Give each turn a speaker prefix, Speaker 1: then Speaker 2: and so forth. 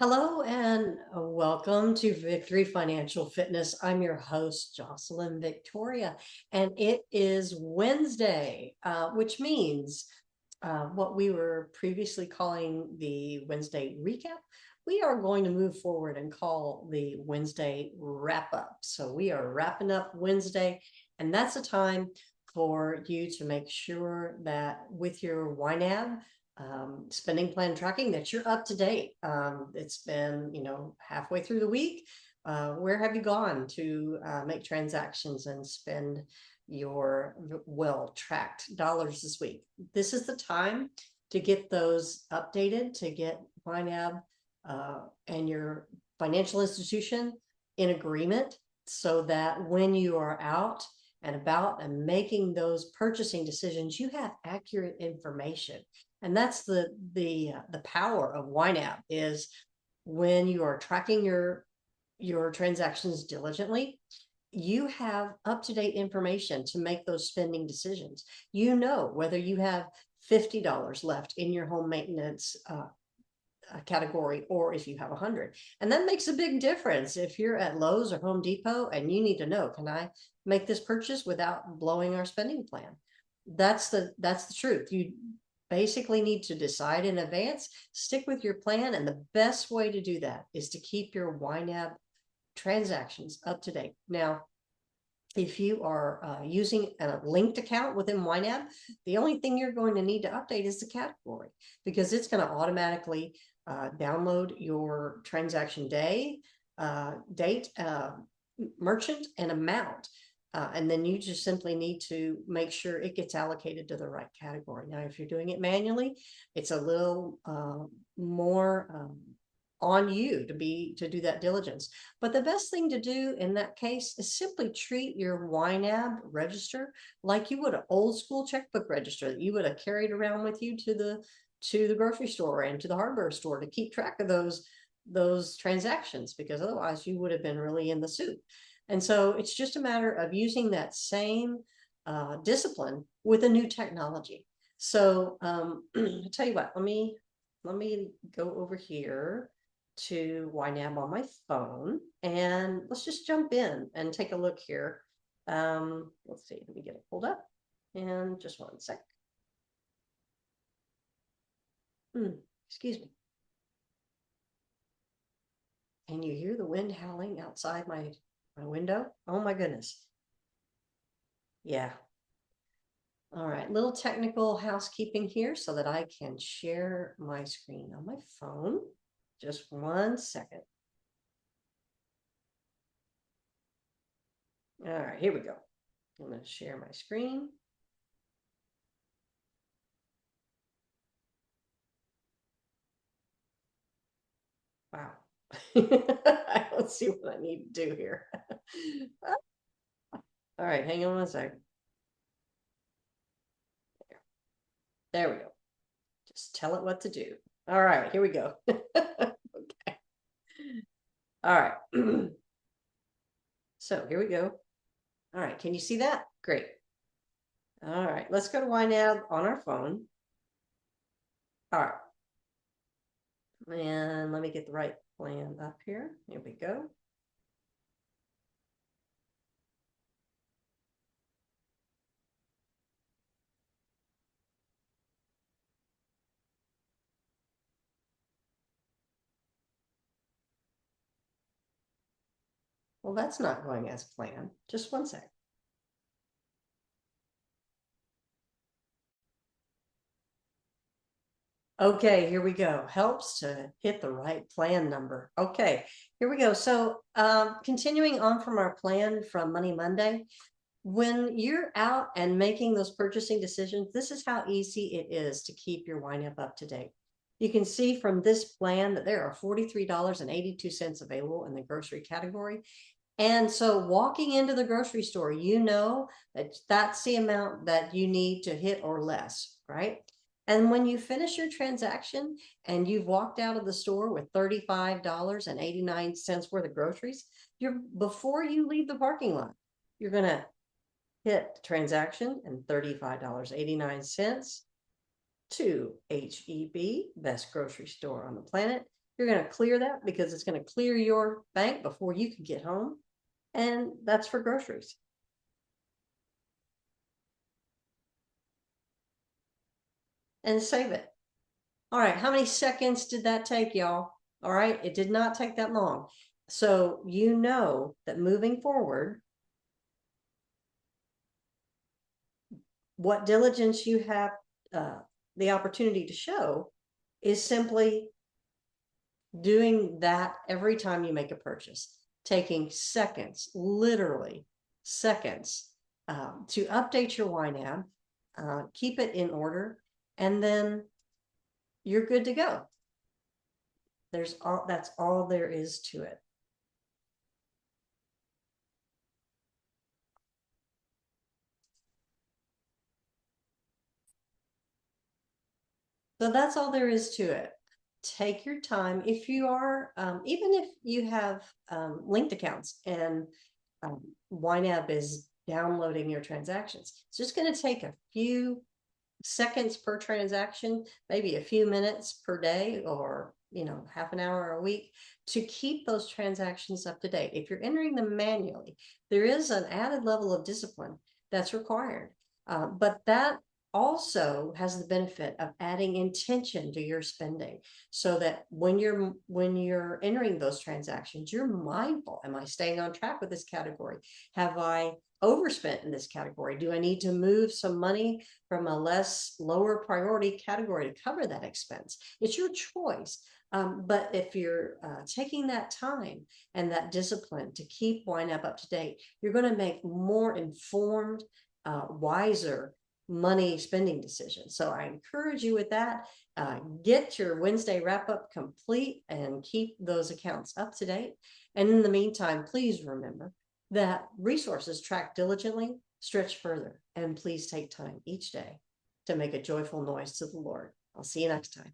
Speaker 1: Hello and welcome to Victory Financial Fitness. I'm your host, Jocelyn Victoria, and it is Wednesday, which means what we were previously calling the Wednesday recap, we are going to move forward and call the Wednesday wrap up. So we are wrapping up Wednesday, and that's a time for you to make sure that with your YNAB, spending plan tracking, that you're up to date. It's been, halfway through the week. Where have you gone to make transactions and spend your well-tracked dollars this week? This is the time to get those updated, to get YNAB and your financial institution in agreement, so that when you are out and about and making those purchasing decisions, you have accurate information. And that's the power of YNAB, is when you are tracking your transactions diligently, you have up-to-date information to make those spending decisions. You know whether you have $50 left in your home maintenance category, or if you have 100. And that makes a big difference. If you're at Lowe's or Home Depot and you need to know, can I make this purchase without blowing our spending plan? That's the truth. You basically need to decide in advance, stick with your plan, and the best way to do that is to keep your YNAB transactions up to date. Now, if you are using a linked account within YNAB, the only thing you're going to need to update is the category, because it's going to automatically download your transaction day, date, merchant, and amount. And then you just simply need to make sure it gets allocated to the right category. Now, if you're doing it manually, it's a little more on you to do that diligence. But the best thing to do in that case is simply treat your YNAB register like you would an old school checkbook register that you would have carried around with you to the grocery store and to the hardware store to keep track of those transactions, because otherwise you would have been really in the soup. And so it's just a matter of using that same discipline with a new technology. So I'll tell you what, let me go over here to YNAB on my phone, and let's just jump in and take a look here. Let's see, let me get it pulled up, and just one sec. Excuse me. Can you hear the wind howling outside my window? Oh my goodness. Yeah. All right, little technical housekeeping here so that I can share my screen on my phone. Just one second. All right, here we go. I'm going to share my screen. Wow. I don't see what I need to do here. All right, hang on one second. There we go. Just tell it what to do. All right, here we go. Okay. All right. So here we go. All right, can you see that? Great. All right, let's go to YNAB on our phone. All right. And let me get the right plan up here. Here we go. Well, that's not going as planned. Just one sec. Okay, here we go. Helps to hit the right plan number. Okay, here we go. So continuing on from our plan from Money Monday, when you're out and making those purchasing decisions, this is how easy it is to keep your YNAB up to date. You can see from this plan that there are $43.82 available in the grocery category. And so walking into the grocery store, you know that that's the amount that you need to hit or less, right? And when you finish your transaction and you've walked out of the store with $35.89 worth of groceries, before you leave the parking lot, you're going to hit transaction and $35.89 to HEB, best grocery store on the planet. You're going to clear that because it's going to clear your bank before you can get home. And that's for groceries. And save it. All right, how many seconds did that take, y'all? All right, it did not take that long. So you know that moving forward, what diligence you have the opportunity to show is simply doing that every time you make a purchase, taking seconds, literally seconds, to update your YNAB, keep it in order, and then you're good to go. That's all there is to it. So that's all there is to it. Take your time. If you are, even if you have linked accounts and YNAB is downloading your transactions, it's just going to take a few seconds per transaction, maybe a few minutes per day, or half an hour a week, to keep those transactions up to date. If you're entering them manually, there is an added level of discipline that's required, but that also has the benefit of adding intention to your spending, so that when you're entering those transactions, you're mindful. Am I staying on track with this category? Have I overspent in this category? Do I need to move some money from a lower priority category to cover that expense? It's your choice. But if you're taking that time and that discipline to keep YNAB up to date, you're going to make more informed, wiser money spending decisions. So I encourage you with that. Get your Wednesday wrap up complete and keep those accounts up to date. And in the meantime, please remember that resources tracked diligently stretch further. And please take time each day to make a joyful noise to the Lord. I'll see you next time.